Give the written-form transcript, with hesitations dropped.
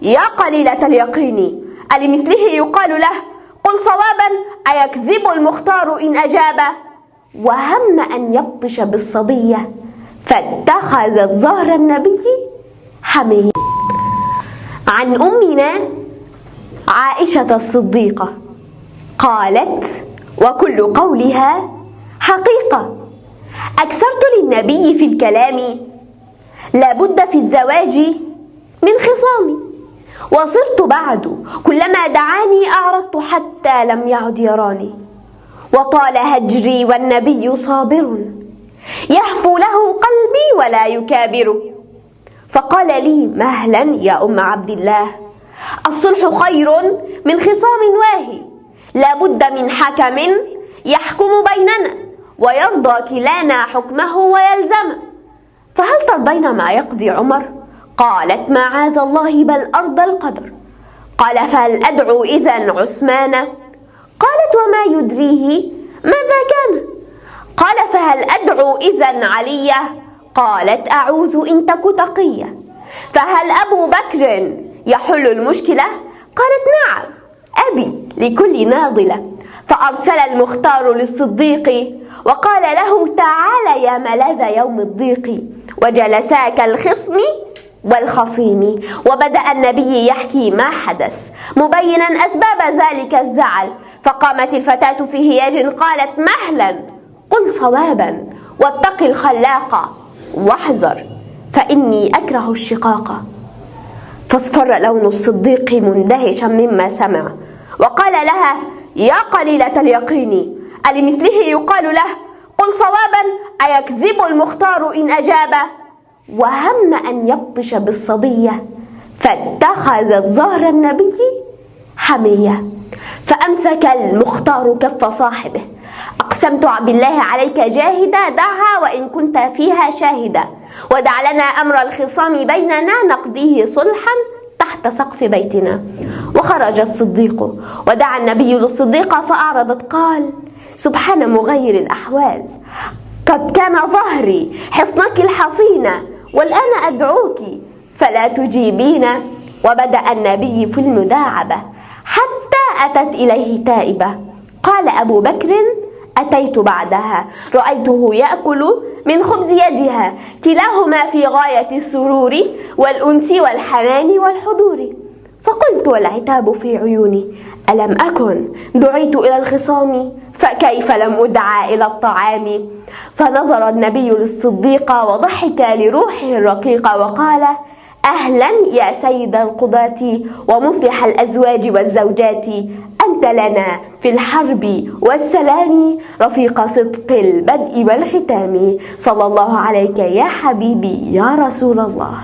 يا قليلة اليقين ألمثله يقال له قل صوابا أيكذب المختار إن أجاب. وهم أن يبطش بالصبية فاتخذت ظهر النبي حمية. عن أمنا عائشة الصديقة قالت وكل قولها حقيقة: أكثرت للنبي في الكلام لابد في الزواج من خصام، وصرت بعد كلما دعاني أعرضت حتى لم يعد يراني، وطال هجري والنبي صابر يهفو له قلبي ولا يكابر. فقال لي مهلا يا أم عبد الله، الصلح خير من خصام واهي، لابد من حكم يحكم بيننا ويرضى كلانا حكمه ويلزم. فهل ترضين ما يقضي عمر؟ قالت معاذ الله بل أرضى القدر. قال فهل أدعو إذن عثمان؟ قالت وما يدريه ماذا كان؟ قال فهل أدعو إذن علية؟ قالت أعوذ إن تك تقية. فهل أبو بكر يحل المشكلة؟ قالت نعم أبي لكل ناضلة. فأرسل المختار للصديق وقال له تعال يا ملاذ يوم الضيق، وجلسا كالخصم والخصيم. وبدأ النبي يحكي ما حدث مبينا أسباب ذلك الزعل. فقامت الفتاة في هياج قالت مهلا قل صوابا واتق الخلاق واحذر فإني أكره الشقاق. فاصفر لون الصديق مندهشا مما سمع، وقال لها يا قليلة اليقين ألمثله يقال له قل صوابا أيكذب المختار إن أجاب. وهم أن يبطش بالصبية فاتخذت ظهر النبي حمية. فأمسك المختار كف صاحبه: أقسمت بالله عليك جاهدا، دعها وإن كنت فيها شاهدا، ودع لنا أمر الخصام بيننا نقضيه صلحا تحت سقف بيتنا. وخرج الصديق ودعا النبي للصديقة فأعرضت. قال سبحان مغير الأحوال، قد كان ظهري حصنك الحصينة والآن أدعوك فلا تجيبين. وبدأ النبي في المداعبة حتى أتت إليه تائبة. قال أبو بكر أتيت بعدها رأيته يأكل من خبز يدها، كلاهما في غاية السرور والأنس والحنان والحضور. فقلت والعتاب في عيوني ألم أكن دعيت إلى الخصام فكيف لم أدعى إلى الطعام. فنظر النبي للصديق وضحك لروحه الرقيقة وقال أهلا يا سيد القضاة ومصلح الأزواج والزوجات، أنت لنا في الحرب والسلام رفيق صدق البدء والختام. صلى الله عليك يا حبيبي يا رسول الله.